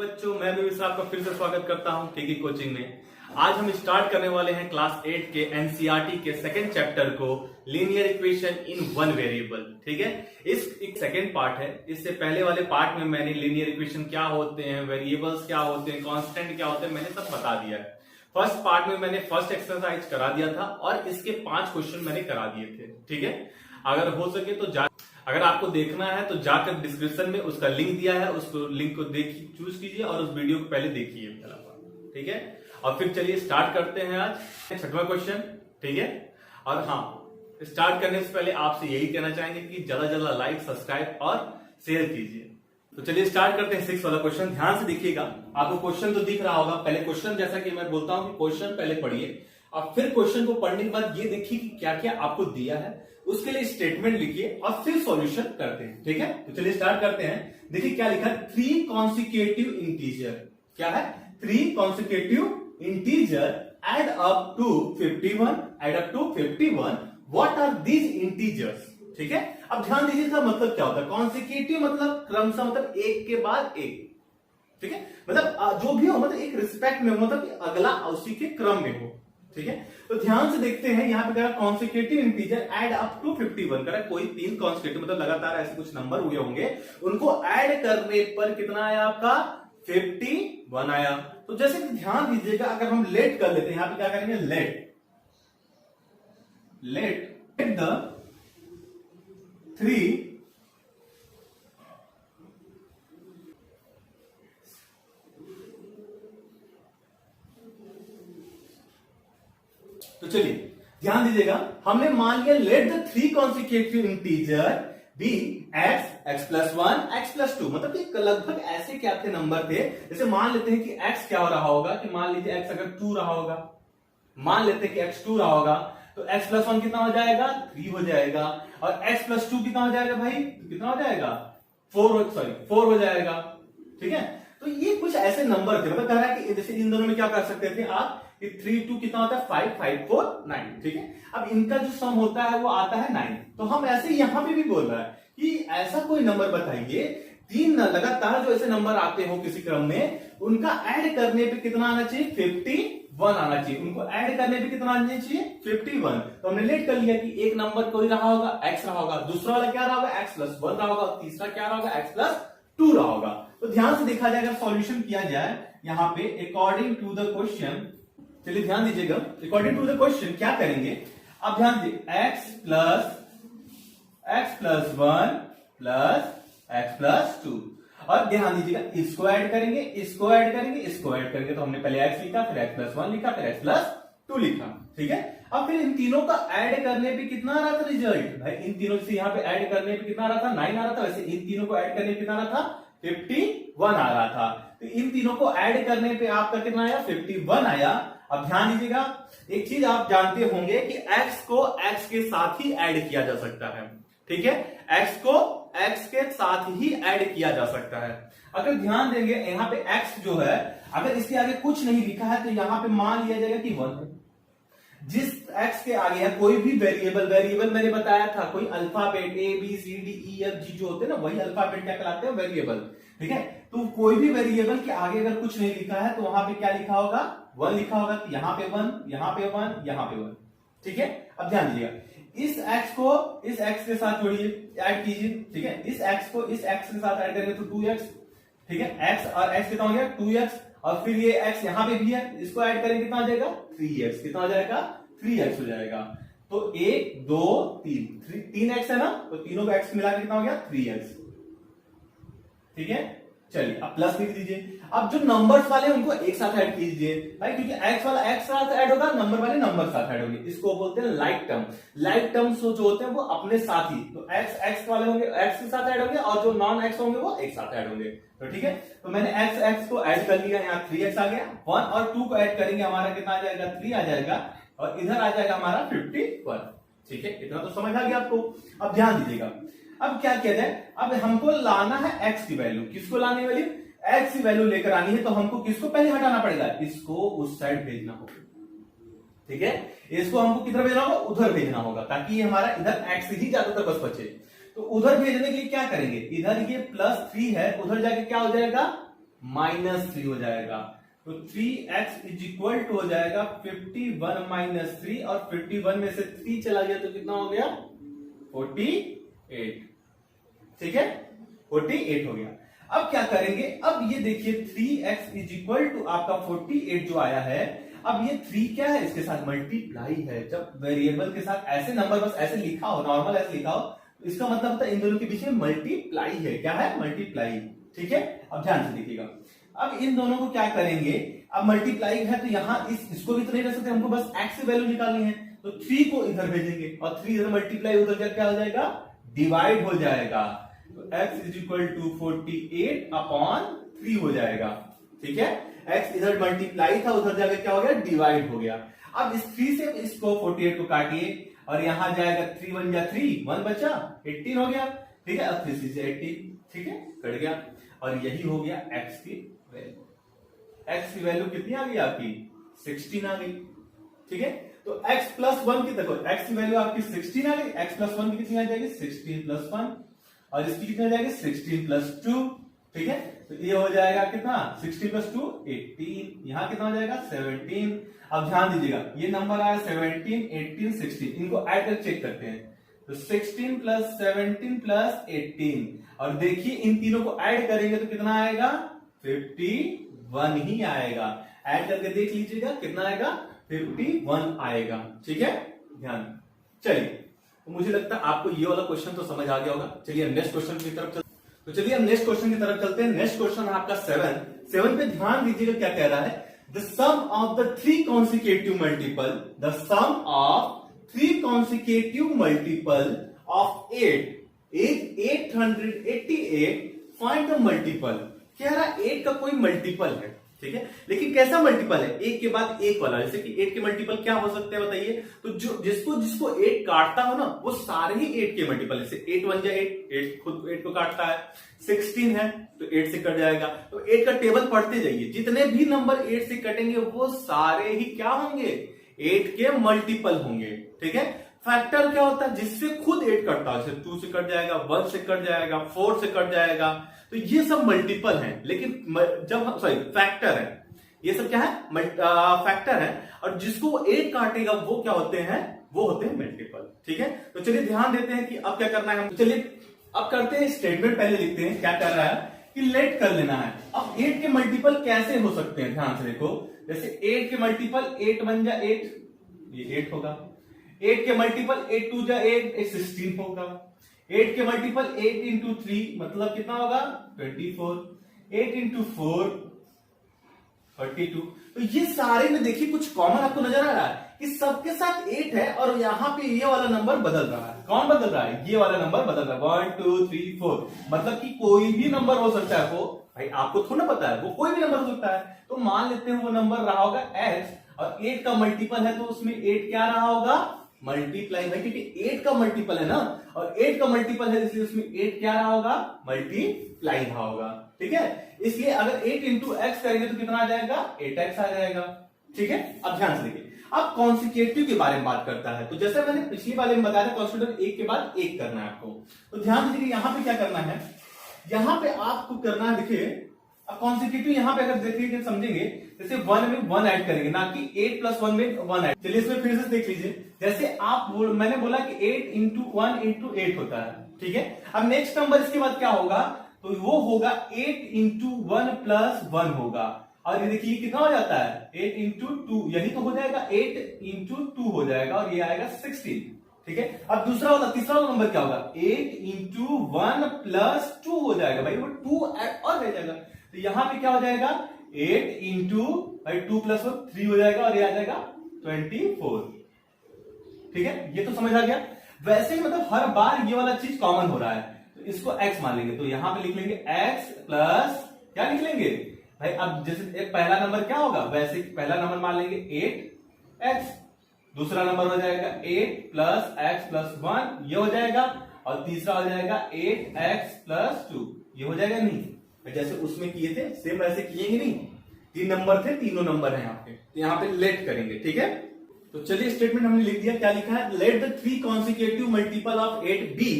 बच्चों, मैं भी आपका फिर से स्वागत करता हूं केकी कोचिंग में। आज हम स्टार्ट करने वाले हैं क्लास 8 के एनसीईआरटी के सेकंड चैप्टर को, linear equation in one variable. ठीक है, इस एक सेकंड पार्ट है। इससे पहले वाले पार्ट में मैंने लीनियर इक्वेशन क्या होते हैं, वेरिएबल्स क्या होते हैं, कांस्टेंट क्या होते हैं, मैंने सब बता दिया है। फर्स्ट पार्ट में मैंने फर्स्ट एक्सरसाइज करा दिया था और इसके 5 क्वेश्चन मैंने करा दिए थे। ठीक है, अगर हो सके तो अगर आपको देखना है तो जाकर डिस्क्रिप्शन में उसका लिंक दिया है, उस लिंक को देखिए, चूज कीजिए और उस वीडियो को पहले देखिए। ठीक है, और फिर चलिए स्टार्ट करते हैं आज 6वां क्वेश्चन। ठीक है, और हाँ, स्टार्ट करने से पहले आपसे यही कहना चाहेंगे कि ज्यादा ज्यादा लाइक, सब्सक्राइब और शेयर कीजिए। तो चलिए स्टार्ट करते हैं 6 वाला क्वेश्चन। ध्यान से देखिएगा, आपको क्वेश्चन तो दिख रहा होगा। पहले क्वेश्चन, जैसा कि मैं बोलता हूं कि क्वेश्चन पहले पढ़िए और फिर क्वेश्चन को पढ़ने के बाद ये देखिए कि क्या क्या आपको दिया है, उसके लिए स्टेटमेंट लिखिए और फिर सॉल्यूशन करते हैं। ठीक है, तो चलिए स्टार्ट करते हैं। देखिए क्या लिखा है, 3 कॉन्सिक्यूटिव इंटीजर। क्या है, 3 consecutive integer add up to 51, add up to 51, what are these integers. ठीक है, अब ध्यान दीजिए इसका मतलब क्या होता है। कॉन्सिक्यूटिव मतलब क्रमशः, मतलब एक के बाद एक। ठीक है, मतलब जो भी हो, मतलब एक रिस्पेक्ट में, मतलब अगला उसी के क्रम में हो। ठीक है, तो ध्यान से देखते हैं, यहां पे कह रहा consecutive integer add up to 51 करा। कोई 3 कॉन्सिक्यूटिव मतलब लगातार ऐसे कुछ नंबर हुए होंगे, उनको ऐड करने पर कितना आया आपका, 51 आया। तो जैसे कि ध्यान दीजिएगा, अगर हम लेट कर लेते हैं, यहां पे क्या करेंगे, लेट द 3 तो चलिए ध्यान दीजिएगा, हमने मान लिया let the 3 consecutive integer be x plus 1, x plus 2। मतलब कि लगभग ऐसे क्या थे, नंबर थे। जैसे मान लेते हैं कि x क्या हो रहा होगा, कि मान लीजिए x अगर 2 रहा होगा, मान लेते हैं कि x 2 रहा होगा, तो x प्लस 1 कितना हो जाएगा, 3 हो जाएगा। और x प्लस 2 कितना हो जाएगा भाई, तो कितना हो जाएगा, 4 हो जाएगा। ठीक है, तो ये कुछ ऐसे नंबर थे। मतलब कह रहा है कि जैसे इन दोनों में क्या कर सकते थे आप, कि 3 2 कितना होता है, 5 5 4 9। ठीक है, अब इनका जो सम होता है वो आता है 9। तो हम ऐसे यहां पे भी बोल रहा है कि ऐसा कोई नंबर बताइए, 3 लगातार जो ऐसे नंबर आते हो किसी क्रम में, उनका ऐड करने पे कितना आना चाहिए, 51 आना चाहिए। उनको ऐड करने पे कितना आना चाहिए, 51। तो हमने लेट कर लिया कि एक नंबर कोई रहा होगा, x रहा होगा, दूसरा वाला क्या रहा होगा, x प्लस 1 रहा होगा, तीसरा क्या रहा होगा, x प्लस 2 रहा होगा। तो ध्यान से देखा जाए, अगर सॉल्यूशन किया जाए यहाँ पे अकॉर्डिंग टू द क्वेश्चन, चलिए ध्यान दीजिएगा, अकॉर्डिंग टू द क्वेश्चन क्या करेंगे। अब ध्यान दीजिए, x plus 1 plus x plus 2, और ध्यान दीजिएगा इसको ऐड करेंगे, इसको ऐड करेंगे, इसको ऐड करेंगे। तो हमने पहले x लिखा, फिर x प्लस 1 लिखा, फिर x प्लस 2 लिखा। ठीक है, अब फिर इन तीनों का ऐड करने पे कितना आ रहा था रिजल्ट, भाई इन तीनों से यहाँ पे ऐड करने पे कितना आ रहा था, 9 आ रहा था। वैसे इन तीनों को ऐड करने पे कितना आ रहा था, 51 आ रहा था। तो इन तीनों को ऐड करने पे आपका कितना आया, 51 आया। अब ध्यान दीजिएगा, एक चीज आप जानते होंगे कि x को x के साथ ही ऐड किया जा सकता है। ठीक है, x को x के साथ ही ऐड किया जा सकता है। अगर ध्यान देंगे, यहाँ पे x जो है, अगर इसके आगे कुछ नहीं लिखा है तो यहाँ पे मान लिया जाएगा कि 1 है। जिस x के आगे है कोई भी वेरिएबल मैंने बताया था, कोई alphabet A B C D E F G जो होते हैं ना, वही अल्फाबेट क्या कहलाते हैं, वेरिएबल। ठीक है, तो कोई भी वेरिएबल के आगे अगर कुछ नहीं लिखा है तो वहां पे क्या लिखा होगा, 1 लिखा होगा। तो यहाँ पे 1, यहाँ पे 1, यहाँ पे 1। ठीक है, अब ध्यान दीजिएगा, इस x को इस x के साथ जोड़िए, ऐड कीजिए। ठीक है, इस x को इस x के साथ ऐड करेंगे तो 2x। ठीक है, x और x कितना हो गया, 2x, और फिर ये x यहाँ पे भी है, इसको ऐड करेंगे कितना आ जाएगा, 3x। कितना आ जाएगा, 3x हो जाएगा। तो 1 2 3 3x है ना, तो तीनों का x मिला के कितना हो गया, 3x। ठीक है, चलिए अब प्लस लिख दीजिए। अब जो नंबर्स वाले हैं उनको एक साथ ऐड कीजिए भाई, क्योंकि x वाला x साथ ऐड होगा, नंबर वाले नंबर साथ ऐड होंगे। इसको बोलते हैं लाइक टर्म। लाइक टर्म्स जो होते हैं वो अपने साथ ही, तो x वाले होंगे x के साथ ऐड होंगे, और जो नॉन x होंगे वो एक साथ ऐड होंगे। तो ठीक है, तो मैंने x को ऐड कर लिया, यहाँ 3x आ गया। 1 और 2 को ऐड करेंगे, हमारा कितना आ जाएगा, 3 आ जाएगा, और इधर आ जाएगा हमारा 51। ठीक है, इतना तो समझ आ गया आपको। अब ध्यान दीजिएगा, अब क्या किया जाए, अब हमको लाना है x की वैल्यू। किसको लाने वाली, x की वैल्यू लेकर आनी है, तो हमको किसको पहले हटाना पड़ेगा, इसको उस साइड भेजना होगा। ठीक है, इसको हमको किधर भेजना होगा, उधर भेजना होगा, ताकि हमारा इधर x ही ज्यादातर बस बचे। तो उधर भेजने के लिए क्या करेंगे, इधर ये +3 है, उधर जाके क्या हो जाएगा -3 हो जाएगा। तो 3x इज इक्वल टू हो जाएगा 51 - 3, और 51 में से 3 चला गया तो कितना हो गया 48। ठीक है, 48 हो गया। अब क्या करेंगे, अब ये देखिए 3x इज इक्वल टू आपका 48 जो आया है, अब ये 3 क्या है, इसके साथ मल्टीप्लाई है। जब वेरिएबल के साथ ऐसे नंबर बस ऐसे लिखा हो, नॉर्मल ऐसे लिखा हो, तो इसका मतलब होता है इन दोनों के बीच में मल्टीप्लाई है। क्या है, मल्टीप्लाई। ठीक है, अब ध्यान से देखिएगा। अब इन दोनों को क्या करेंगे, अब मल्टीप्लाई है तो यहां इसको भी तो नहीं रख सकते, हमको बस x की वैल्यू निकालनी है, तो 3 को इधर भेजेंगे और 3 इधर मल्टीप्लाई उधर जाकर क्या हो जाएगा, डिवाइड हो जाएगा। तो x इज इक्वल टू 48/3 हो जाएगा। ठीक है, x इधर मल्टीप्लाई था, उधर जाकर क्या हो गया, डिवाइड हो गया। अब इस 3 से इसको 48 को काटिए और यहां जाएगा 3 1 जा 3, 1 बचा, 18 हो गया। ठीक है, अब 3 से 18, ठीक है, कट गया। और यही हो गया x की वैल्यू। x की वैल्यू कितनी आ गई आपकी, 16 आ गई। ठीक है, तो x प्लस 1 की देखो, x की वैल्यू आपकी 16 आ गई, x प्लस 1 की कितनी आ जाएगी, 16 प्लस 1, और इसकी कितनी आ जाएगी, 16 प्लस 2। ठीक है, तो ये हो जाएगा कितना, 16 प्लस 2 18, यहां कितना हो जाएगा 17। अब ध्यान दीजिएगा, ये नंबर आया 17 18 16, इनको ऐड कर चेक करते हैं। तो 16 प्लस 17 प्लस 18, और देखिए इन तीनों को ऐड करेंगे तो कितना आएगा, 51 ही आएगा। ऐड करके देख लीजिएगा कितना आएगा, 51 आएगा। ठीक है, ध्यान। चलिए, तो मुझे लगता है आपको ये वाला क्वेश्चन तो समझ आ गया होगा। चलिए नेक्स्ट क्वेश्चन की तरफ चलते हैं। तो चलिए हम नेक्स्ट क्वेश्चन की तरफ चलते हैं। नेक्स्ट क्वेश्चन आपका 7 पे ध्यान दीजिएगा क्या कह रहा है, the sum of the 3 consecutive multiple, the sum of 3 consecutive multiple of 8 is 888, find the multiple. कह रहा है 8 का कोई मल्टीपल है। ठीक है, लेकिन कैसा मल्टीपल है, एक के बाद एक वाला। जैसे कि 8 के मल्टीपल क्या हो सकते हैं बताइए, तो जो जिसको 8 काटता हो ना, वो सारे ही 8 के मल्टीपल। जैसे 8 1 जा 8 खुद 8 को काटता है, 16 है तो 8 से कट जाएगा। तो 8 का टेबल पढ़ते जाइए, जितने भी नंबर 8 से कटेंगे वो सारे ही क्या होंगे, 8 के मल्टीपल होंगे। ठीक है, फैक्टर क्या होता है, जिससे खुद 8 कटता है, जैसे 2 से कट जाएगा, 1 से कट जाएगा, 4 से कट जाएगा। तो ये सब मल्टीपल हैं, लेकिन जब सॉरी फैक्टर है, ये सब क्या है, फैक्टर है, और जिसको वो 8 काटेगा वो क्या होते हैं, वो होते हैं मल्टीपल। ठीक है, तो चलिए ध्यान देते हैं कि अब क्या करना है हम। चलिए अब करते हैं स्टेटमेंट, पहले लिखते हैं क्या कर रहा है कि लेट कर लेना है। अब 8 के मल्टीपल कैसे हो सकते हैं, ध्यान से देखो। जैसे 8 के मल्टीपल 8 1 जा 8, ये 8 होगा। 8 के मल्टीपल 8 2 जा 8, 16 होगा। 8 के मल्टीपल 8 इंटू 3 मतलब कितना होगा, 24। 8 इंटू 4 32। तो ये सारे में देखिए कुछ कॉमन आपको नजर आ रहा है कि सबके साथ 8 है, और यहां पे ये वाला नंबर बदल रहा है। कौन बदल रहा है, ये वाला नंबर बदल रहा है, 1 2 3 4। मतलब कि कोई भी नंबर हो सकता है, वो भाई आपको थोड़ा पता है, वो कोई भी नंबर हो सकता है। तो मान लेते हैं वो नंबर रहा होगा x, और 8 का मल्टीपल है तो उसमें 8 क्या रहा होगा, मल्टीप्लाई। भाई क्योंकि 8 का मल्टीपल है ना, और 8 का मल्टीपल है इसलिए उसमें 8 क्या रहा होगा, मल्टीप्लाई रहा होगा। ठीक है, इसलिए अगर 8 इंटू एक्स करेंगे तो कितना आ जाएगा, 8x आ जाएगा। ठीक है, अब ध्यान से देखिए, अब कॉन्सिक्यूटिव के बारे में बात करता है। तो जैसे मैंने पिछली वाले में बताया था, कॉन्सिक्यूटिव एक के बाद एक करना है आपको। तो ध्यान दीजिए यहां पे क्या करना है, यहां पे आपको करना है, देखिए अब कॉन्सिक्यूटिव यहां पे अगर देखिए समझेंगे, जैसे 1 में 1 ऐड करेंगे, ना कि 8 प्लस 1 में 1 ऐड। चलिए इसमें फिर से देख लीजिए, जैसे मैंने बोला कि 8 इंटू 1 इंटू 8 होता है। ठीक है, अब नेक्स्ट नंबर इसके बाद क्या होगा, तो वो होगा 8 इंटू 1 प्लस 1 होगा। और ये देखिए कितना हो जाता है, 8 इंटू 2, यही तो हो जाएगा 8 इंटू 2 हो जाएगा, और ये आएगा 16। ठीक है, अब दूसरा वाला तीसरा वाला नंबर क्या होगा, 8 इंटू 1 प्लस 2 हो जाएगा। भाई वो 2 और रह जाएगा, तो यहां पे क्या हो जाएगा, 8 इंटू 2 प्लस 1 3 हो जाएगा, और ये आ जाएगा 24। ठीक है, ये तो समझ आ गया। वैसे ही मतलब हर बार ये वाला चीज कॉमन हो रहा है, तो इसको x मान लेंगे। तो यहां पे लिख लेंगे x प्लस क्या लिख लेंगे भाई, अब जैसे एक पहला नंबर क्या होगा, वैसे पहला नंबर मान लेंगे 8x, दूसरा नंबर हो जाएगा 8 प्लस x प्लस 1, ये हो जाएगा, और तीसरा हो जाएगा 8x प्लस 2, ये हो जाएगा। नहीं जैसे उसमें किए थे सेम वैसे किएंगे नहीं, 3 नंबर थे, तीनों नंबर हैं यहाँ पे, तो यहाँ पे लेट करेंगे। ठीक है, तो चलिए स्टेटमेंट हमने लिख दिया, क्या लिखा है, let the 3 consecutive multiple of 8 be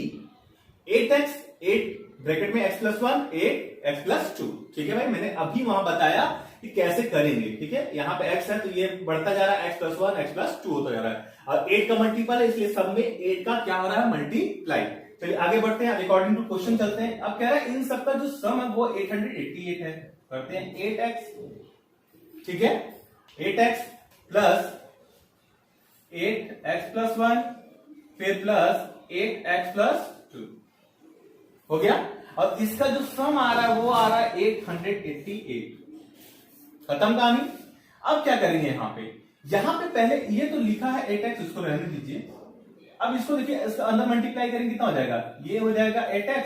8x 8 bracket में x+1 8 x+2। ठीक है भाई, मैंने अभी वहां बताया कि कैसे करेंगे। ठीक है, यहाँ पे x है तो ये बढ़ता जा रहा है, x+1 x+2 होता जा रहा है, और 8 का मल्टीपल है इसलिए सब में 8 का क्या हो रहा है, मल्टीप्लाई। चलिए आगे बढ़ते हैं, अकॉर्डिंग टू क्वेश्चन चलते हैं। अब कह रहा है इन सबका जो सम है वो 888 है। करते हैं 8x, ठीक है, 8x प्लस 8x+1 फिर प्लस 8x+2 हो गया। और इसका जो सम आ रहा है वो आ रहा है 888। खत्म कहानी। अब क्या करेंगे यहां पे पहले ये तो लिखा है 8x, इसको रहने दीजिए। अब इसको देखिए, इसका अंदर मल्टीप्लाई करेंगे कितना हो जाएगा, ये हो जाएगा 8x।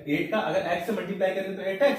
8 का अगर x से मल्टीप्लाई करेंगे तो 8x,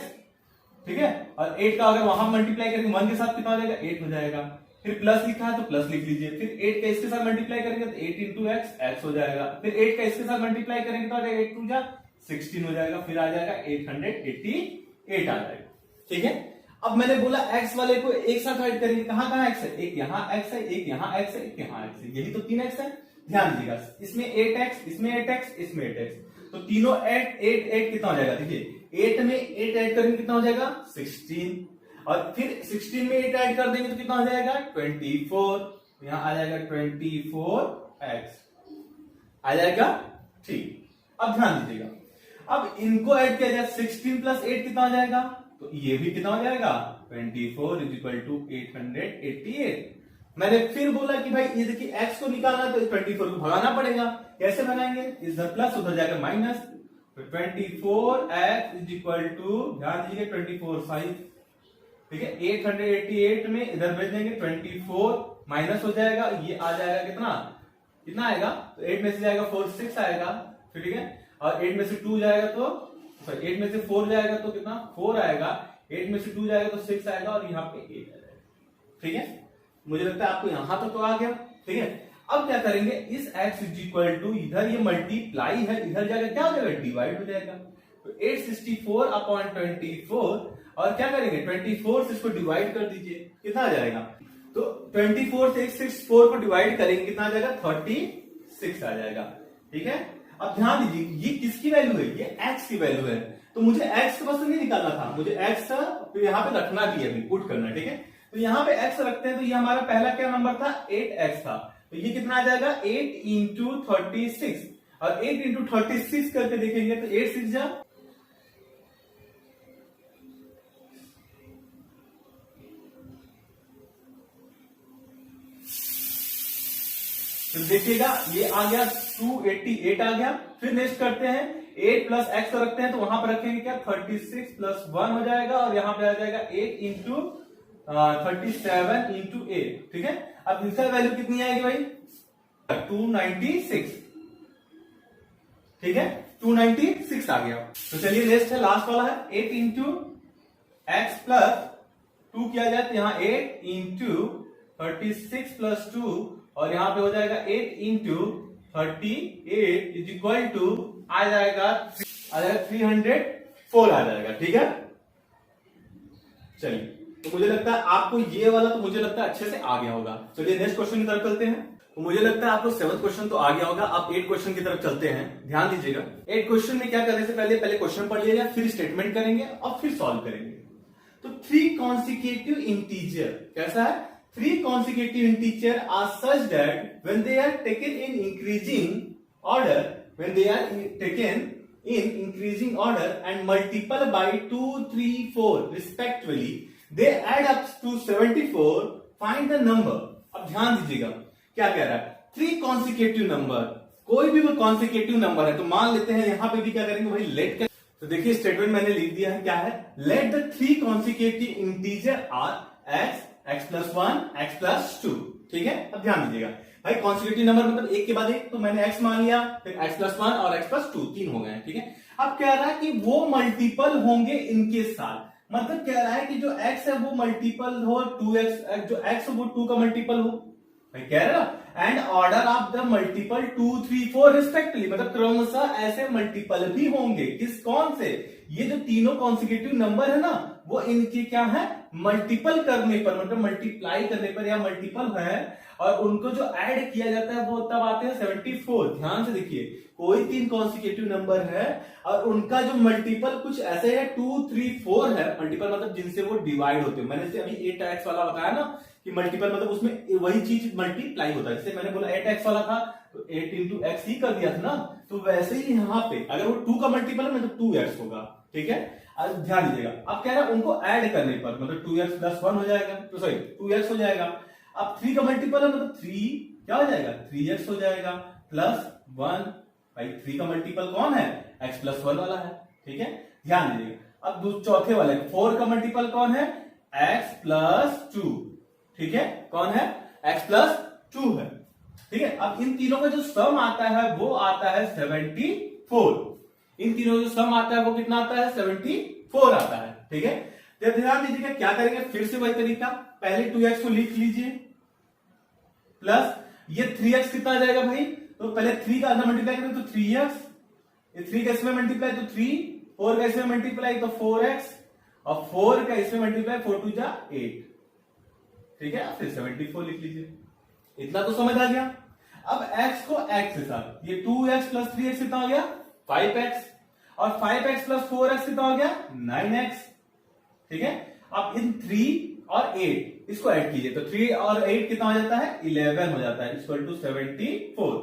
ठीक है, और 8 का अगर वहां मल्टीप्लाई करेंगे 1 के साथ कितना हो जाएगा, 8 हो जाएगा। फिर प्लस लिखा है तो प्लस लिख लीजिए। फिर 8 का इसके साथ मल्टीप्लाई करेंगे तो 8 इंटू x हो जाएगा। फिर 8 का इसके साथ मल्टीप्लाई करेंगे तो 8 2 जा 16 हो जाएगा। फिर आ जाएगा 888 आ जाएगा। ठीक है, अब मैंने बोला x वाले को एक साथ ऐड करेंगे, कहां कहां x है, एक यहाँ x है, एक यहाँ x है, एक यहाँ x है, यही तो 3x है। ध्यान दीजिएगा, इसमें 8x, इसमें 8x, इसमें 8x, तो तीनों 8 8 8 कितना हो जाएगा, देखिए 8 में 8 ऐड करेंगे कितना हो जाएगा 16, और फिर 16 में 8 ऐड कर देंगे तो कितना हो जाएगा 24, यहां आ जाएगा 24x आ जाएगा। ठीक, अब ध्यान दीजिएगा, अब इनको ऐड किया जाए 16 प्लस 8 कितना हो जाएगा, तो ये भी कितना हो जाएगा 24 इज इक्वल टू 888। मैंने फिर बोला कि भाई ये देखिए x को निकालना तो 24 को भगाना पड़ेगा। कैसे बनाएंगे, इधर प्लस उधर जाकर माइनस, तो 24x इज इक्वल टू, ध्यान दीजिए 24 5, ठीक है, 888 में इधर भेज देंगे 24 माइनस हो जाएगा, ये आ जाएगा कितना कितना आएगा, तो 8 में से जाएगा 4 6 आएगा। फिर ठीक है, और 8 में से 2 जाएगा तो 8 में से 4 जाएगा तो कितना 4 आएगा, 8 में से 2 जाएगा तो 6 आएगा, और यहाँ पे 8 आ जाएगा। ठीक है, मुझे लगता है आपको यहां तक तो आ गया। ठीक है, अब क्या करेंगे, इस x इज इक्वल टू, इधर ये मल्टीप्लाई है, इधर जाकर क्या हो जाएगा डिवाइड हो जाएगा, तो 864 अपॉन 24, और क्या करेंगे 24 से इसको डिवाइड कर दीजिए, कितना आ जाएगा, तो 24 से 864 को डिवाइड करेंगे कितना आ जाएगा 36 आ जाएगा। ठीक है, अब ध्यान दीजिए ये किसकी वैल्यू है, ये x की वैल्यू है, तो मुझे x बस नहीं निकालना था, मुझे x तो यहाँ पे रखना भी है, अभी पुट करना। ठीक है, तो यहाँ पे x रखते हैं, तो ये हमारा पहला क्या नंबर था 8x था, तो ये कितना आ जाएगा 8 इंटू 36, और 8 इंटू 36 करके देखेंगे तो 8 6 जा, तो देखिएगा ये आ गया 288 आ गया। फिर नेक्स्ट करते हैं 8 प्लस एक्स रखते हैं, तो वहां पर रखेंगे क्या 36 प्लस 1 हो जाएगा, और यहां पे आ जाएगा 8 इंटू 37 इंटू 8। ठीक है, अब इसका वैल्यू कितनी आएगी भाई 296। ठीक है, 296 आ गया। तो चलिए नेक्स्ट है, लास्ट वाला है 8 इंटू एक्स प्लस 2 किया जाए तो यहाँ 8 इंटू 36 प्लस 2, और यहां पे हो जाएगा 8 इंटू 38 इज इक्वल टू आ जाएगा 304 आ जाएगा। ठीक है, चलिए, तो मुझे लगता है आपको ये वाला तो मुझे लगता है अच्छे से आ गया होगा। चलिए नेक्स्ट क्वेश्चन की तरफ चलते हैं। तो मुझे लगता है आपको 7th क्वेश्चन तो आ गया होगा। अब 8 क्वेश्चन की तरफ चलते हैं, ध्यान दीजिएगा। 8 क्वेश्चन में क्या करने से पहले क्वेश्चन पढ़ लिया, फिर स्टेटमेंट करेंगे और फिर सॉल्व करेंगे। तो 3 कॉन्सिक्यूटिव इंटीजर कैसा है, 3 consecutive integer are such that when they are taken in increasing order, and multiple by 2, 3, 4 respectively, they add up to 74. Find the number. अब ध्यान दीजिएगा क्या कह रहा है, 3 consecutive number, कोई भी वो consecutive number है, तो मान लेते हैं यहां पे भी क्या करेंगे भाई लेट कर। तो देखिए स्टेटमेंट मैंने लिख दिया है, क्या है, let the 3 consecutive integer are x x+1 x+2। ठीक है, अब ध्यान दीजिएगा भाई, कॉन्सिक्यूटिव नंबर मतलब एक के बाद एक, तो मैंने x मान लिया, फिर x+1 और x+2 3 हो गए। ठीक है, अब कह रहा है कि वो मल्टीपल होंगे इनके साथ, मतलब कह रहा है कि जो x है वो मल्टीपल हो 2x, जो x है वो 2 का मल्टीपल हो, भाई कह रहा है and order of the multiple 2, 3, 4 respectively, मतलब क्रमशः ऐसे मल्टीपल भी होंगे। किस कौन से, ये जो तीनों कॉन्सिक्यूटिव नंबर है ना, वो इनके क्या है मल्टीपल करने पर, मतलब मल्टीप्लाई करने पर या मल्टीपल है, और उनको जो ऐड किया जाता है वो तब आते हैं 74। ध्यान से देखिए, कोई 3 कॉन्सिक्यूटिव नंबर है और उनका जो मल्टीपल कुछ ऐसे है 2, 3, 4 है, मल्टीपल मतलब जिनसे वो डिवाइड होते हैं। मैंने अभी 8x वाला बताया ना कि मल्टीपल मतलब उसमें वही चीज मल्टीप्लाई होता है। जैसे मैंने बोला 8x वाला था तो 8 इंटू एक्स ही कर दिया था ना, तो वैसे ही यहाँ पे अगर वो 2 का मल्टीपल है तो 2x होगा। ठीक है, अब ध्यान दीजिएगा, अब कह रहा है उनको ऐड करने पर मतलब 2x प्लस 1 हो जाएगा, तो सॉरी 2x हो जाएगा। अब 3 का मल्टीपल है मतलब 3 क्या हो जाएगा, 3x हो जाएगा प्लस 1। भाई 3 का मल्टीपल कौन है, x प्लस 1 वाला है। ठीक है, ध्यान दीजिएगा। अब चौथे वाले 4 का मल्टीपल कौन है, x प्लस 2। ठीक है, कौन है, x प्लस 2 है। ठीक है, अब इन तीनों का जो सम आता है वो आता है 74। इन तीनों जो सम आता है वो कितना आता है, 74 आता है। ठीक है, तो ध्यान दीजिएगा क्या करेंगे, फिर से वही तरीका, पहले 2x को लिख लीजिए प्लस ये 3x कितना आ जाएगा भाई, तो पहले 3 का अंदर मल्टीप्लाई करें तो 3x, ये 3 का इसमें मल्टीप्लाई तो 3, 4 का इसमें मल्टीप्लाई तो 4x, और 4 का इसमें मल्टीप्लाई 4 2 जा 8। ठीक है, फिर 74 लिख लीजिए। इतना तो समझ आ गया। अब x को x के साथ, ये 2x प्लस 3x कितना हो गया, 5x, और 5x प्लस 4x कितना हो गया, 9x। ठीक है, अब इन 3 और 8 इसको ऐड कीजिए तो 3 और 8 कितना हो जाता है, 11 हो जाता है, इक्वल टू 74।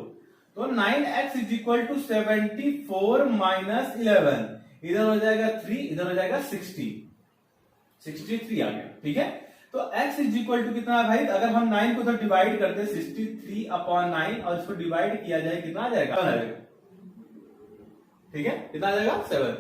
तो 9x is equal to 74 minus 11, इधर हो जाएगा 3, इधर हो जाएगा 63 आ गया। ठीक है, तो x इज इक्वल टू कितना है भाई, अगर हम 9 को उधर डिवाइड करते हैं 63 अपॉन 9 और इसको डिवाइड किया जाए कितना आ जाएगा, 7 आ जाएगा। ठीक है, कितना आ जाएगा, 7।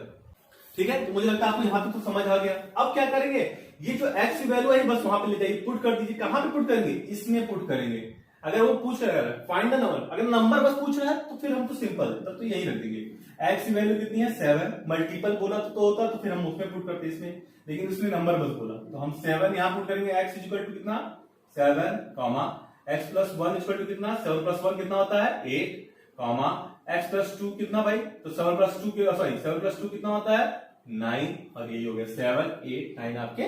ठीक है, तो मुझे लगता है आपको यहां तक तो समझ आ गया। अब क्या करेंगे, ये जो x की वैल्यू है बस वहां पे ले जाइए, पुट कर दीजिए। कहां पे पुट करेंगे, इसमें पुट करेंगे। अगर वो पूछ रहा है फाइंड द नंबर, अगर नंबर बस पूछ रहा है तो फिर हम तो सिंपल, तब तो यही रख देंगे। x की वैल्यू कितनी है, 7, मल्टीपल बोला तो होता तो फिर हम उसमें पुट करते इसमें, लेकिन उसने नंबर बस बोला तो हम 7 यहां पुट करेंगे। x इज इक्वल टू कितना, 7 comma x plus 1 equal to कितना, 7 प्लस 1 कितना होता है, 8 कॉमा x प्लस 2 कितना भाई, तो 7 प्लस 2 7 प्लस 2 कितना होता है, 9, और ये हो गया 7, 8, 9 आपके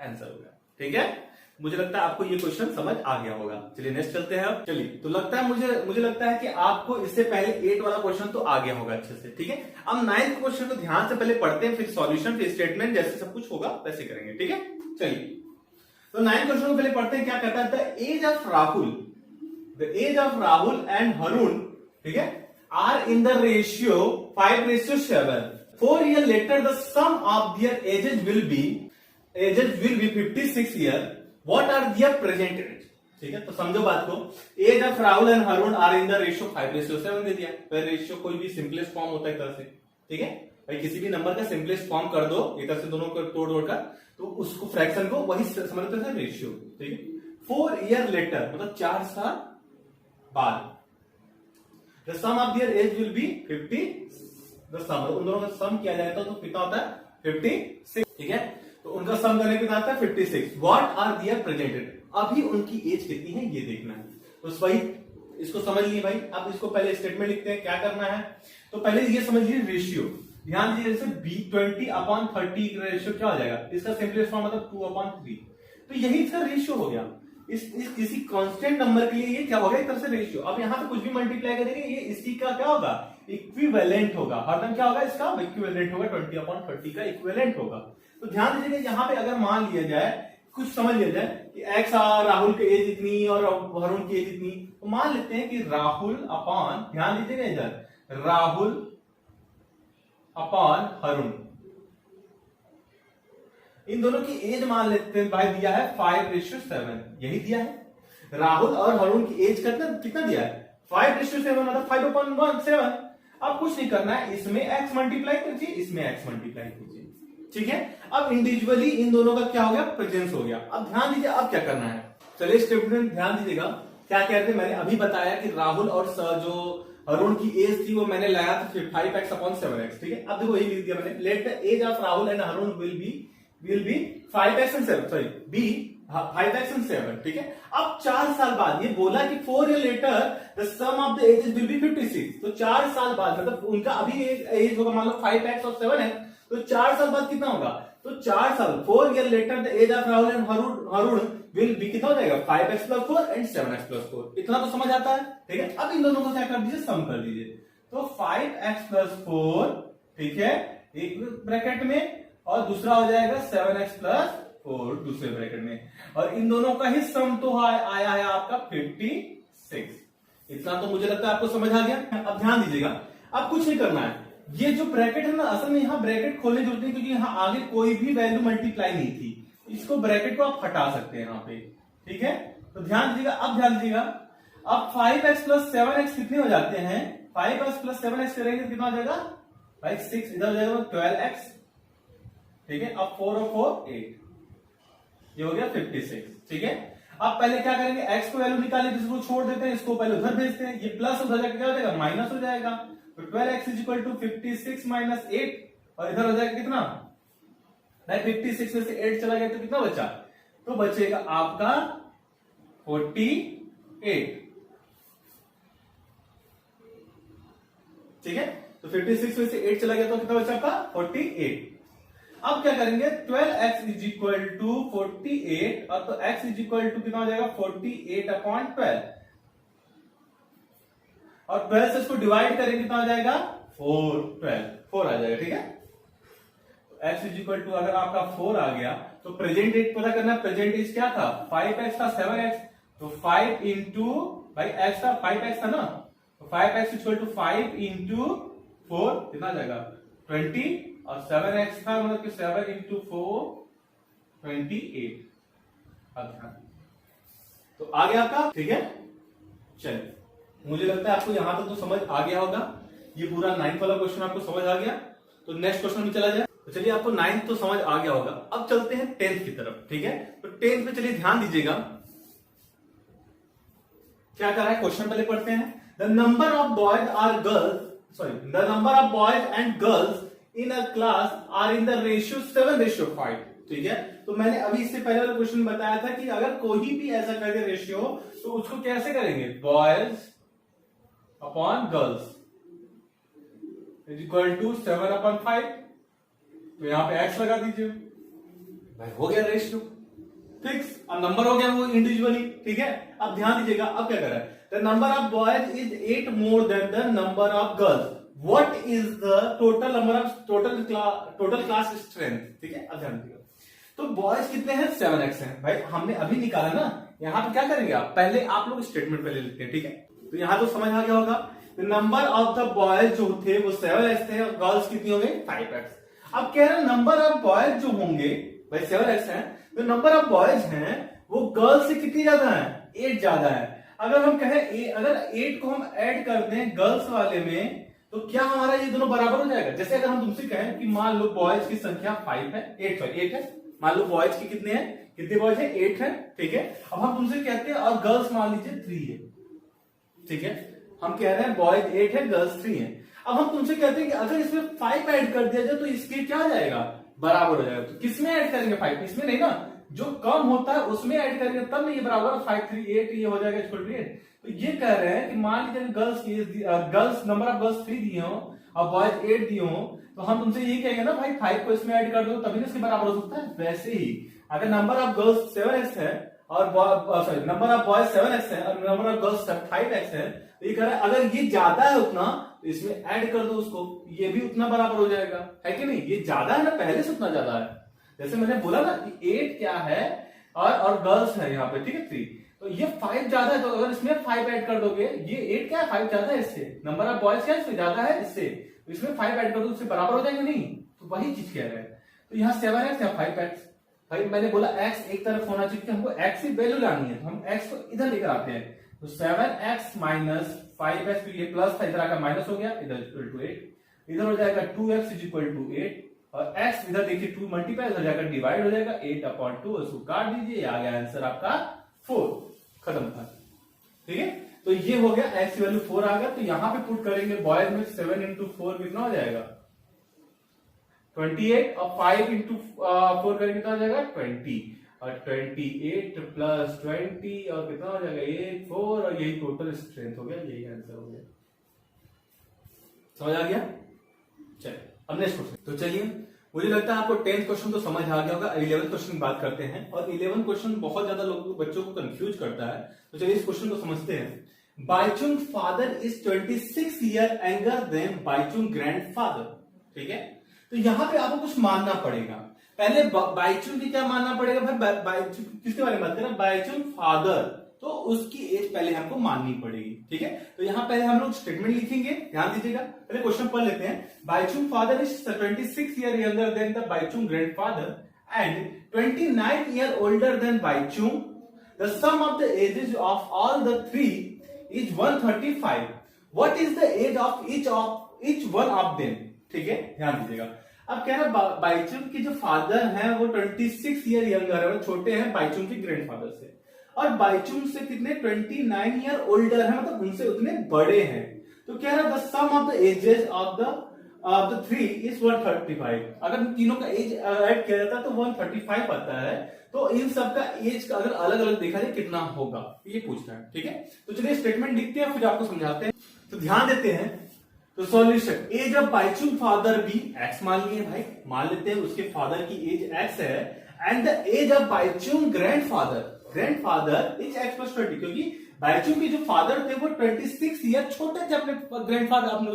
आंसर हो गया। ठीक है, मुझे लगता है आपको ये क्वेश्चन समझ आ गया होगा। चलिए नेक्स्ट चलते हैं। अब चलिए, तो लगता है मुझे लगता है कि आपको इससे पहले 8 वाला क्वेश्चन तो आ गया होगा अच्छे से। ठीक है, अब 9th क्वेश्चन को ध्यान से पहले पढ़ते हैं, फिर सॉल्यूशन, फिर स्टेटमेंट, जैसे सब कुछ होगा वैसे करेंगे। ठीक है, चलिए तो 9th क्वेश्चन को पहले पढ़ते हैं। क्या कहता है, the age of Rahul and Harun, ठीक है, are in the ratio 5:7। 4 years later the sum of their ages will be 56 years. What are their present age? ठीक है, तो समझो बात को। Age of Rahul and Harun are in the ratio 5:7 दे दिया। तो रेशियो कोई भी सिंपलेस्ट फॉर्म होता है तरह से। ठीक है भाई, किसी भी नंबर का सिंपलेस्ट फॉर्म कर दो इधर से दोनों को तोड़ कर, तो उसको फ्रैक्शन को वही समझते हैं रेशियो। ठीक है, 4 years later मतलब 4 साल बाद the sum of their age will be 50, the sum उन दोनों का सम किया जाएगा तो कितना होता है, 56। ठीक है, तो उनका सम करने पे आता है 56। व्हाट आर देयर प्रेजेंटेड, अभी उनकी एज कितनी है ये देखना है। तो वही इसको समझ लिए भाई। अब इसको पहले स्टेटमेंट लिखते हैं, क्या करना है, तो पहले ये समझ लीजिए रेशियो। ध्यान दीजिए, जैसे B20/30 रेशियो क्या हो जाएगा, इसका सिंपलेस्ट फॉर्म मतलब 2/3। तो यही इसका रेशियो हो गया। इस किसी कांस्टेंट नंबर के लिए ये क्या होगा, एक तरह से रेशियो। अब यहाँ पे कुछ भी मल्टीप्लाई करेंगे ये इसी का क्या होगा, इक्विवेलेंट होगा। हरदम क्या होगा, इसका इक्विवेलेंट होगा, 20/30 का इक्विवेलेंट होगा। तो ध्यान दीजिए, यहाँ पे अगर मान लिया जाए, कुछ समझ लिया जाए कि x राहुल की एज इतनी और हरुण की एज इतनी, तो मान लेते हैं कि राहुल अपॉन, ध्यान दीजिएगा इधर, राहुल अपॉन हरुण, इन दोनों की एज मान लेते हैं भाई, दिया है 5:7, यही दिया है। राहुल और हरुण की एज कितना दिया है, 5:7 मतलब 5/7। अब कुछ नहीं करना है, इसमें x मल्टीप्लाई कीजिए, इसमें x मल्टीप्लाई कीजिए। ठीक है, अब इंडिविजुअली इन दोनों का क्या हो गया, प्रेजेंस हो गया। अब ध्यान दीजिए अब क्या करना है, चलिए स्टेटमेंट ध्यान दीजिएगा। क्या कहते हैं, मैंने अभी बताया कि राहुल और जो हरुण की एज थी वो मैंने लाया था 5x/7x। ठीक है, अब देखो यही लिख दिया मैंने, let the age of Rahul and Harun will be 5x and 7, sorry be 5x and 7। ठीक है, अब 4 साल बाद ये बोला कि 4 years later the sum of the ages will be 56। तो 4 साल बाद मतलब उनका अभी एज होगा मान लो 5x और 7 है, तो 4 साल बाद कितना होगा, तो 4 साल 4 year later the age of Rahul and Harun will be कितना हो जाएगा 5x + 4 एंड 7x + 4। इतना तो समझ आता है, ठीक है। अब इन दोनों को क्या कर दीजिए, सम कर दीजिए। तो 5x + 4, ठीक है, एक ब्रैकेट में, और दूसरा हो जाएगा 7x + 4 दूसरे ब्रैकेट में, और इन दोनों का ही सम तो आया है आपका 56। इतना तो मुझे लगता है आपको समझ आ गया। अब ध्यान दीजिएगा, अब कुछ नहीं करना है, ये जो ब्रैकेट है ना, असल में यहाँ ब्रैकेट खोलने की जरूरत नहीं, क्योंकि यहाँ आगे कोई भी वैल्यू मल्टीप्लाई नहीं थी। इसको ब्रैकेट को आप हटा सकते हैं यहाँ पे, ठीक है। तो ध्यान दीजिएगा, अब ध्यान दीजिएगा, अब 5x + 7x कितने हो जाते हैं, 5x + 7x करेंगे तो कितना हो जाएगा भाई 6, इधर हो जाएगा 12x, ठीक है। अब 4 और 4 8, ये हो गया 56, ठीक है। अब पहले क्या करेंगे, x को वैल्यू निकाले, जिसको छोड़ देते हैं, इसको पहले उधर भेजते हैं, ये प्लस उधर जाकर क्या हो जाएगा माइनस हो जाएगा। तो 12x = 56 - 8, और इधर हो जाएगा कितना, 56 में से 8 चला गया तो कितना बचा, तो बचेगा आपका 48, ठीक है। तो 56 में से 8 चला गया तो कितना बचा आपका 48। अब क्या करेंगे, 12x = 48, और तो x = कितना हो जाएगा 48/12, और 12 से इसको डिवाइड करेंगे कितना हो जाएगा 4 आ जाएगा, ठीक है। x = अगर आपका 4 आ गया तो प्रेजेंट एज पता करना, प्रेजेंट एज क्या था 5x था 7x, तो 5 इंटू भाई x था 5x था ना, तो 5x = 5 इंटू 4 कितना आ जाएगा 20, और 7x था मतलब कि 7 इंटू 4 28। अब तो आ गया आपका, ठीक है। चलिए, मुझे लगता है आपको यहां तक तो समझ आ गया होगा, ये पूरा 9th वाला क्वेश्चन आपको समझ आ गया। तो नेक्स्ट क्वेश्चन में चला जाए। तो चलिए, आपको 9th तो समझ आ गया होगा, अब चलते हैं 10th की तरफ, ठीक है। तो 10th में चलिए ध्यान दीजिएगा क्या कर रहा है, क्वेश्चन पहले पढ़ते हैं। The number of boys and girls in a class are in the ratio 7:5, ठीक है। तो मैंने अभी इससे पहले वाला क्वेश्चन बताया था कि अगर कोई भी ऐसा कर दे रेशियो, तो उसको कैसे करेंगे, बॉयज अपॉन गर्ल्स = 7/5। तो यहां पे x लगा दीजिए, भाई हो गया रेशियो फिक्स। अब नंबर हो गया वो इंडिविजुअली, ठीक है। अब ध्यान दीजिएगा, अब क्या कर रहा है, the number of boys is 8 more than the number of girls, what is the total number of total class strength, ठीक है। अब ध्यान दीजिएगा, तो बॉयज कितने हैं 7x हैं, भाई हमने अभी निकाला ना। यहां पे क्या करेंगे, आप पहले आप लोग स्टेटमेंट पहले लिखते हैं, ठीक है। तो यहां तो समझ आ गया होगा, नंबर ऑफ द बॉयज जो थे वो 7x थे, और गर्ल्स कितनी हो गई 5x। अब कह रहे हैं नंबर ऑफ बॉयज जो होंगे भाई 7x हैं, तो नंबर ऑफ बॉयज हैं वो गर्ल्स से कितनी ज्यादा है, 8 ज्यादा है। अगर हम कहें अगर 8 को हम ऐड कर दें गर्ल्स वाले में, तो क्या हमारा ये दोनों बराबर हो जाएगा। जैसे अगर हम तुमसे कहें कि मान लो बॉयज की संख्या 5 है, 8 है, मान लो बॉयज की कितने हैं, कितने बॉयज है 8 है, ठीक है। अब हम तुमसे कहते हैं और गर्ल्स मान लीजिए 3 है, ठीक है। हम कह रहे हैं बॉयज 8 है, गर्ल्स 3 है। अब हम तुमसे कहते हैं कि अगर इसमें 5 ऐड कर दिया जाए तो इसके क्या जाएगा, बराबर हो जाएगा। तो किसमें ऐड करेंगे 5, इसमें नहीं ना, जो कम होता है उसमें ऐड करेंगे तब नहीं, ये बराबर 5 3 8 ये हो जाएगा = 8। तो ये कह रहे हैं कि मान लीजिए गर्ल्स नंबर ऑफ गर्ल्स 3 दिए हो और बॉयज 8 दिए हो, तो हम तुमसे यही कहेंगे ना भाई 5 को इसमें ऐड कर दो तभी इसके बराबर हो सकता है। वैसे ही अगर नंबर ऑफ गर्ल्स 7x है और नंबर ऑफ बॉयज 7x है और नंबर ऑफ गर्ल्स 5x है, तो ये कह रहा है अगर ये ज्यादा है उतना तो इसमें ऐड कर दो उसको, ये भी उतना बराबर हो जाएगा, है कि नहीं। ये ज्यादा है ना, पहले से उतना ज्यादा है। जैसे मैंने बोला ना कि 8 क्या है और गर्ल्स है यहाँ पे, ठीक है 3, तो ये 5 ज्यादा है, तो अगर इसमें 5 ऐड कर दोगे, ये 8 क्या है 5 ज्यादा है इससे, नंबर ऑफ बॉयज क्या है इससे ज्यादा है इससे, तो इसमें 5 ऐड कर दो उससे बराबर हो जाएगा नहीं। तो वही चीज कह रहे हैं। तो यहाँ 7x या 5x, भाई मैंने बोला x एक तरफ होना चाहिए, हमको x की वैल्यू लानी है, तो हम x को इधर लेकर आते हैं। तो 7x - 5x, ये प्लस था इधर आकर माइनस हो गया, इधर = 8, इधर हो जाएगा 2x = 8, और x इधर देखिए 2 मल्टीप्लाई इधर जाकर डिवाइड हो जाएगा 8/2, उसको काट दीजिए, आ गया आंसर आपका 4, खत्म था, ठीक है। तो ये हो गया x की वैल्यू 4 आ गया। तो यहां पे पुट करेंगे बॉयज में 7 × 4 कितना हो जाएगा 28, और 5 × 4 करेंगे कितना हो जाएगा 20, और 28 + 20 और कितना हो जाएगा 8 4, और यही टोटल स्ट्रेंथ हो गया, यही आंसर हो गया। समझ आ गया। चलिए अब नेक्स्ट क्वेश्चन। तो चलिए मुझे लगता है आपको 10th क्वेश्चन तो समझ आ गया होगा। 11th क्वेश्चन की बात करते हैं, और 11th क्वेश्चन बहुत ज्यादा लोगों बच्चों को कंफ्यूज करता है, तो चलिए इस क्वेश्चन को समझते हैं। Baichung father is 26 year younger then Bhaichung grandfather. ठीक है, तो यहां पे आपको कुछ मानना पड़ेगा। पहले बाइचुंग की क्या मानना पड़ेगा भाई, बाइचुंग किसके बारे में बात करें, बाइचुंग फादर, तो उसकी एज पहले हमको माननी पड़ेगी। ठीक है, तो यहां पहले हम लोग स्टेटमेंट लिखेंगे, ध्यान दीजिएगा। पहले क्वेश्चन पढ़ लेते हैं। Baichung father is 26 year younger than the Baichung grandfather and 29 year older than Baichung. The sum of the ages of all the three is 135। What is the age of each one of them. ठीक है, ध्यान दीजिएगा। अब कह रहा है बाइचुंग के जो फादर हैं वो 26 ईयर यंगर है, वो छोटे हैं बाइचुंग के ग्रैंडफादर से, और बाइचुंग से कितने 29 ईयर ओल्डर है, मतलब उनसे उतने बड़े हैं। तो कह रहा है the sum of the ages of the three is 135। अगर तीनों का एज ऐड किया जाता है तो 135 आता है। तो इन सब का एज का अगर अलग अलग देखा जाए कितना होगा, ये पूछ रहा है। ठीक है, तो चलिए स्टेटमेंट लिखते हैं फिर आपको समझाते हैं। तो ध्यान देते हैं, तो solution, age of Baichung father भी एक्स मान लिए भाई, मान लेते हैं उसके फादर की एज एक्स है, and the age of Baichung grandfather is x plus 20, क्योंकि बाइचुंग के जो फादर थे वो 26 ईयर छोटे थे अपने ग्रैंडफादर, अपने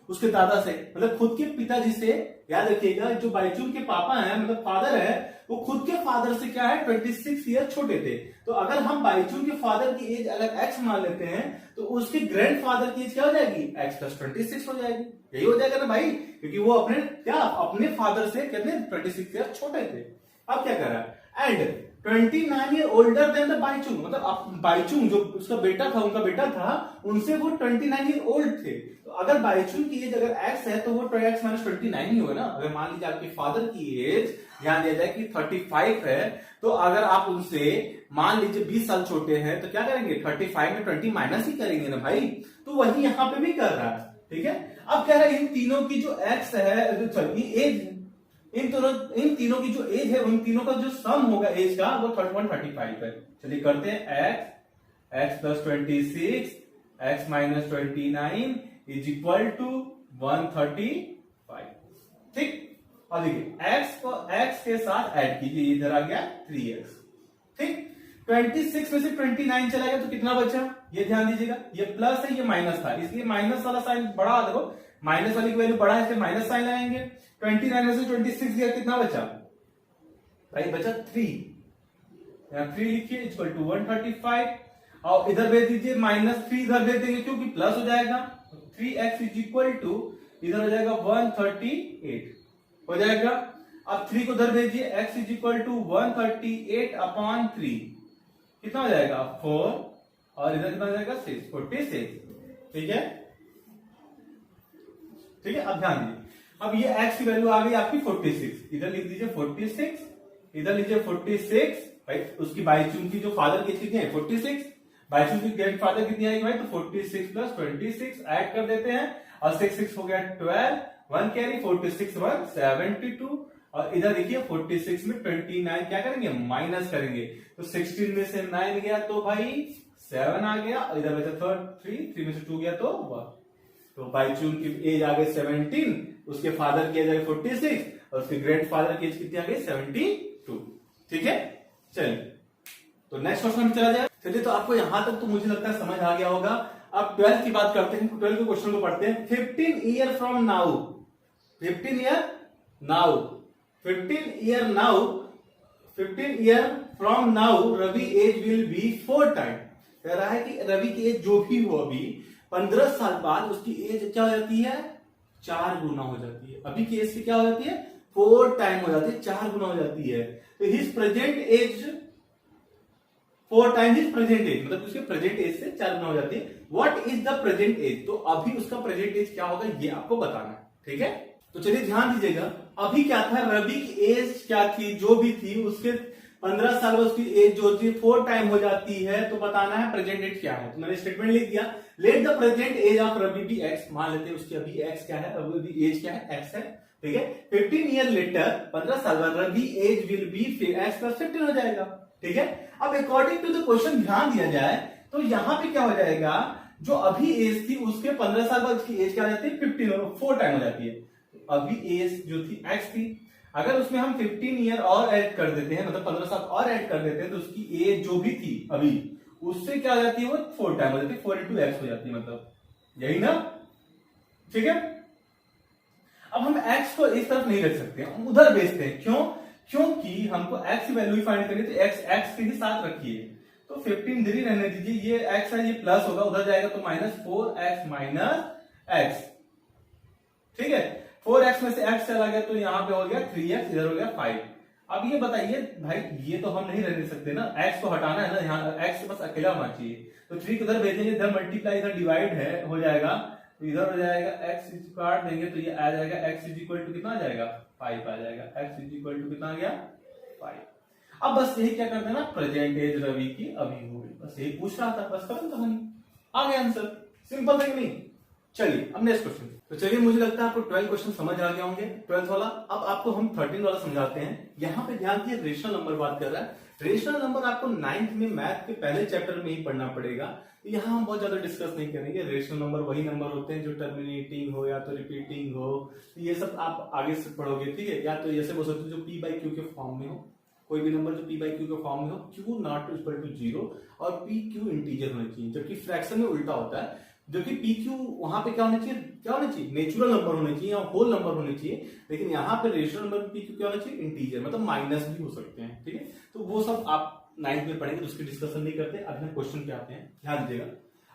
उसके दादा से, मतलब खुद के पिताजी से। याद रखिएगा, जो बाइचुंग के पापा हैं मतलब फादर है, वो खुद के फादर से क्या है 26 ईयर छोटे थे। तो अगर हम बाइचुंग के फादर की एज अगर एक्स मान लेते हैं तो उसके ग्रैंडफादर की एज क्या हो जाएगी, एक्स प्लस 26 हो जाएगी। यही हो जाएगा ना भाई, क्योंकि वो अपने फादर से कितने 26 ईयर छोटे थे। अब क्या कर रहा है, and 29 year older then the Bhaichung, मतलब बाइचुंग जो उसका बेटा था, उनका बेटा था, उनसे वो 29 ईयर ओल्ड थे। तो अगर बाइचुंग की एज अगर एक्स है तो वो x माइनस 29 ही होगा ना। अगर मान लीजिए आपके फादर की एज ध्यान दिया जाए कि 35 है, तो अगर आप उनसे मान लीजिए 20 साल छोटे हैं तो क्या करेंगे, 35 में 20 माइनस ही करेंगे ना भाई। तो वही यहां पे भी कर रहा है। ठीक है, अब कह रहा है इन तीनों की जो एक्स है, सॉरी एज, इन तीनों की जो एज है, उन तीनों का जो सम होगा एज का वो 135 है। चलिए करते हैं, x plus 26 x minus 29 is equal to 135। ठीक, और देखिए एक्स को एक्स के साथ ऐड कीजिए, इधर आ गया 3x। ठीक, 26 में से 29 चला गया तो कितना बचा, ये ध्यान दीजिएगा, ये प्लस है ये माइनस था, इसलिए माइनस वाला साइन बड़ा, देखो माइनस वाली की वैल्यू बड़ा है इसलिए माइनस साइन लगाएंगे। 29 में से 26 गया, कितना बचा भाई, बचा 3। यहां 3 लिखिए इक्वल टू 135, और इधर भेज दीजिए -3, इधर भेज देंगे क्योंकि प्लस हो जाएगा। 3x इज इक्वल टू इधर हो जाएगा 138 हो जाएगा। अब 3 को इधर भेजिए, x इज इक्वल टू 138/3 कितना हो जाएगा 4, और इधर कितना हो जाएगा 6, 46। ठीक है, ठीक है, अब ध्यान दीजिए, अब ये x की वैल्यू आ गई आपकी 46, इधर लिख दीजिए 46, इधर लीजिए 46 भाई। उसकी बाइचुंग की जो फादर की कितनी है 46, बाइचुंग की ग्रैंडफादर कितनी आएगी भाई, तो 46 प्लस 26 ऐड कर देते हैं, और 6 हो गया 12, 1 कैरी 46 1 72, और इधर देखिए 46 में 29 क्या करेंगे, माइनस करेंगे, तो 16 में से 9 गया तो भाई 7 आ गया, इधर बचा 3 में से 2 गया तो 1। तो बाइचुंग की एज आ गई 17, उसके फादर की एज आ गई 46, और उसके ग्रैंडफादर की एज कितनी आ गई 72। ठीक है, चलिए तो नेक्स्ट क्वेश्चन में चला जाए। चलिए, तो आपको यहां तक तो मुझे लगता है समझ आ गया होगा। अब 12 की बात करते हैं, 12 के क्वेश्चन को पढ़ते हैं। 15 year from now, 15 year from now Ravi age will be 4 time. कह रहा है कि रवि की एज जो भी हो अभी 15 साल बाद उसकी एज क्या हो जाती है, 4 गुना हो जाती है। अभी की एज से क्या हो जाती है, 4 टाइम हो जाती है, 4 गुना हो जाती है। तो his present age 4 time his present age, मतलब उसके प्रेजेंट एज से 4 गुना हो जाती है। What is the present age, तो अभी उसका प्रेजेंट एज क्या होगा ये आपको बताना है। ठीक है, तो चलिए ध्यान दीजिएगा, अभी क्या था, रवि की एज क्या थी, जो भी थी उसके 15 साल में उसकी एज जो थी 4 टाइम हो जाती है, तो बताना है प्रेजेंट एज क्या है। तो मैंने स्टेटमेंट लिख दिया, let the present age of Ravi be x, मान लेते हैं उसकी अभी एक्स क्या है, अभी एज क्या है, एक्स है। ठीक है, 15 ईयर लेटर 15 साल बाद Ravi age will be x plus 15 हो जाएगा। ठीक है, अब अकॉर्डिंग टू द क्वेश्चन ध्यान दिया जाए तो यहां पे क्या हो जाएगा, जो अभी एज थी उसके 15 साल बाद उसकी एज क्या हो जाती है 15, 4 टाइम हो जाती है। अभी एज जो थी एक्स थी, अगर उसमें हम 15 ईयर और ऐड कर देते हैं, मतलब 15 साल और ऐड कर देते हैं, तो उसकी एज जो भी थी अभी, उससे क्या हो जाती है, वो 4 टाइम हो जाती है, 4 into x हो जाती है, मतलब यही ना, ठीक है। अब हम x को इस तरफ नहीं रख सकते, हम उधर भेजते हैं, क्यों, क्योंकि हमको x की वैल्यू फाइंड करनी, तो x के ही साथ रखिए, तो 15 इधर ही रहने दीजिए, ये x है, ये प्लस होगा, उधर जाएगा तो -4x - x, ठीक है। 4x में से x चला गया तो यहां पे हो गया 3x, इधर हो गया 5। अब ये बताइए भाई, ये तो हम नहीं रहने सकते ना, x को हटाना है ना, यहाँ x बस अकेला होना चाहिए, तो 3 को इधर भेजेंगे, इधर मल्टीप्लाई, इधर डिवाइड है हो जाएगा, तो इधर हो जाएगा x काट देंगे तो ये आ जाएगा x = कितना आ जाएगा, 5 आ जाएगा, x = कितना आ गया, 5। अब बस यही क्या करते हैं ना, प्रेजेंट एज रवि की अभी हो गई, बस यही पूछ रहा था, बस खत्म कहानी, आ गया आंसर, सिंपल है कि नहीं। चलिए अब नेक्स्ट क्वेश्चन। तो चलिए, मुझे लगता है आपको 12 क्वेश्चन समझ आ गए होंगे, 12 वाला। अब आपको हम 13 वाला समझाते हैं। यहाँ पे ध्यान दिए, रेशनल नंबर बात कर रहा है। रेशनल नंबर आपको 9th में मैथ के पहले चैप्टर में ही पढ़ना पड़ेगा, तो यहाँ हम बहुत ज्यादा डिस्कस नहीं करेंगे। रेशनल नंबर वही नंबर होते हैं जो टर्मिनेटिंग हो या तो रिपीटिंग हो, तो ये सब आप आगे से पढ़ोगे, ठीक है। या तो ऐसे बोल सकते हो जो p/q के फॉर्म में हो, कोई भी नंबर जो p/q के फॉर्म में हो, q ≠ 0 और pq इंटीजर होना चाहिए, जबकि फ्रैक्शन में उल्टा होता है, जो कि pq वहां पे क्या होना चाहिए, नेचुरल नंबर होने चाहिए या होल नंबर होने चाहिए, लेकिन यहाँ पे रेशनल नंबर pq क्या होना चाहिए, इंटीजर, मतलब माइनस भी हो सकते हैं, ठीक है। तो वो सब आप 9th में पढ़ेंगे, तो उसकी डिस्कशन नहीं करते। अब हम क्वेश्चन पे आते हैं, ध्यान दीजिएगा।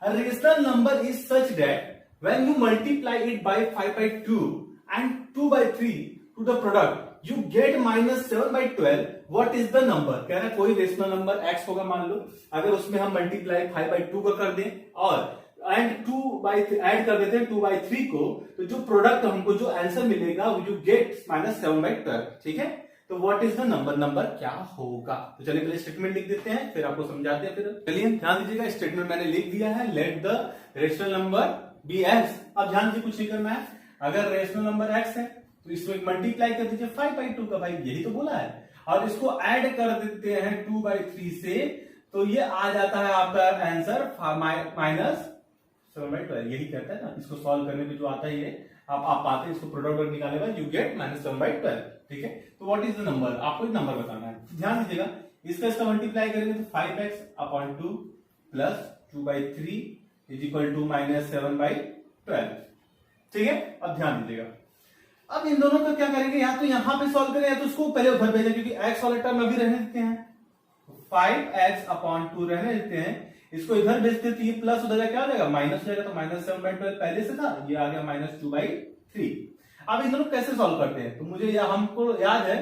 A rational number is such that when you multiply it by 5/2 and 2/3 to the product you get -7/12, what is the number. कह रहा है कोई रेशनल नंबर x होगा मान लो, अगर उसमें हम मल्टीप्लाई 5/2 का कर दें और एंड 2/3 ऐड कर देते हैं 2/3 को, तो जो प्रोडक्ट हमको जो आंसर मिलेगा वो यू गेट -7/12, ठीक है। तो what is the number, number क्या होगा। तो चलिए पहले स्टेटमेंट लिख देते हैं, फिर आपको समझाते हैं। फिर चलिए ध्यान दीजिएगा, स्टेटमेंट मैंने लिख दिया है, let the rational number be x। अब ध्यान दीजिए, कुछ नहीं करना है। अगर रेशनल नंबर x है तो इसमें मल्टीप्लाई कर दीजिए 5/2 का, भाई यही तो बोला है, और इसको ऐड कर देते हैं 2/3 से, तो ये आ जाता है आपका आंसर -7/12, यही कहता है ना। इसको सॉल्व करने में जो आता है ये आप पाते हैं, इसको प्रोडक्ट वर्क निकालेगा, यू गेट -7/12, ठीक है। तो व्हाट इज द नंबर, आपको एक नंबर बताना है। ध्यान दीजिएगा, इसका मल्टीप्लाई करेंगे तो 5x/2 प्लस 2/3 = -7/12, ठीक है। अब ध्यान दीजिएगा, अब इन दोनों को क्या करेंगे, या तो यहां पे सॉल्व करें या तो उसको पहले उधर भेजें, क्योंकि x वाला टर्म अभी रहने देते हैं, 5x/2 रहने देते हैं, इसको इधर भेजते तो ये प्लस उधर क्या हो जाएगा, माइनस हो जाएगा, तो -7/12 पहले से था, ये आ गया -2/3। अब इन दोनों कैसे सॉल्व करते हैं, तो मुझे हमको याद है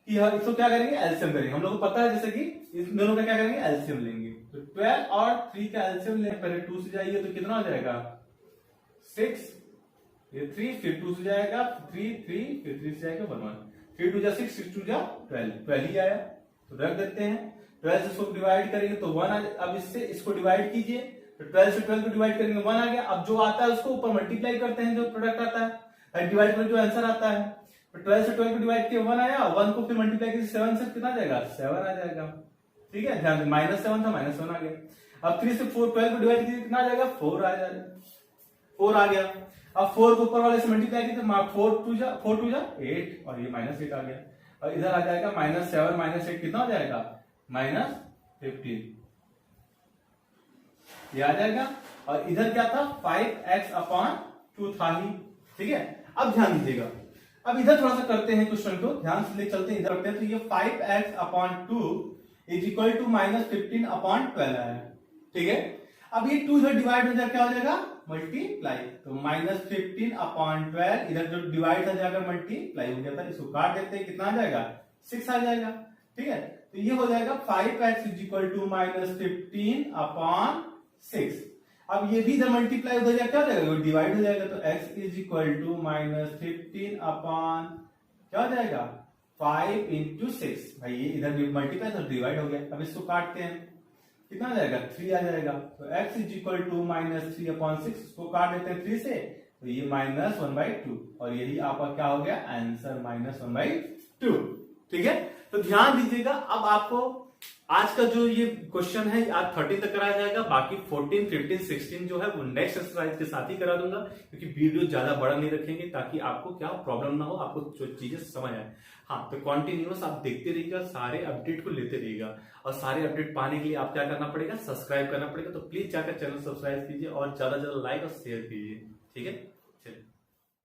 कि इसको क्या करेंगे, एलसीएम करेंगे। हम लोग को पता है जैसे कि इन दोनों का क्या करेंगे, एलसीएम लेंगे। तो 12 और 3 का एलसीएम लेंगे, पहले 2 से जाइए तो कितना हो जाएगा 6, ये 3, फिर 2 से जाएगा 3, फिर 3 से जाएगा 1, 3 2 6, 6 2 12 ही आया, तो रख देते हैं। 12 से इसको डिवाइड करेंगे तो 1 अब इससे इसको डिवाइड कीजिए, तो 12 से 12 को डिवाइड करेंगे 1 आ गया। अब जो आता है उसको ऊपर मल्टीप्लाई करते हैं, जो प्रोडक्ट आता है, डिवाइड कर जो आंसर आता है, तो 12 से 12 को डिवाइड किया 1 आया, 1 को फिर मल्टीप्लाई किया 7 से कितना आ जाएगा, 7 आ जाएगा, ठीक है। ध्यान दें, -7 था, -7 आ गया। अब 3 से 12 को डिवाइड किया कितना आ जाएगा, 4 आ जाएगा, 4 आ गया। अब 4 को ऊपर वाले से मल्टीप्लाई किया तो 4 2 जा 8, और ये -8 आ गया, और इधर आ जाएगा -7 - 8 कितना हो जाएगा, -15, ये आ जाएगा। और इधर क्या था, 5x/2 था ही, ठीक है। अब ध्यान दीजिएगा, अब इधर थोड़ा सा करते हैं क्वेश्चन को, ध्यान से ले चलते हैं, इधर करते हैं। तो ये 5x/2 = -15/12 है, ठीक है। अब ये 2 इधर डिवाइड हो जाएगा, क्या हो जाएगा, मल्टीप्लाई, तो -15/12 इधर जो डिवाइड हो जाएगा मल्टीप्लाई हो जाता है, इसको काट देते हैं, कितना आ जाएगा, 6 आ जाएगा, ठीक है। तो ये हो जाएगा 5x = -15/6। अब ये भी इधर मल्टीप्लाई उधर जाएगा, क्या हो जाएगा, डिवाइड हो जाएगा, तो x = -15 क्या हो जाएगा, 5 × 6, भाई ये इधर मल्टीप्लाई तो डिवाइड हो गया। अब इसको काटते हैं, कितना आ जाएगा, 3 आ जाएगा, तो x = -3/6, इसको काट देते हैं 3 से, तो ये -1/2, और यही आपका क्या हो गया, आंसर -1/2, ठीक है। तो ध्यान दीजिएगा, अब आपको आज का जो ये क्वेश्चन है आज 13 तक कराया जाएगा, बाकी 14, 15, 16 जो है वो नेक्स्ट एक्सरसाइज के साथ ही करा दूंगा, क्योंकि वीडियो ज्यादा बड़ा नहीं रखेंगे ताकि आपको क्या प्रॉब्लम ना हो, आपको जो चीजें समझ आए। हाँ, तो कॉन्टिन्यूअस आप देखते रहिएगा, सारे अपडेट को लेते रहिएगा, और सारे अपडेट पाने के लिए आप क्या करना पड़ेगा, सब्सक्राइब करना पड़ेगा। तो प्लीज जाकर चैनल सब्सक्राइब कीजिए और ज्यादा से ज्यादा लाइक और शेयर कीजिए, ठीक है।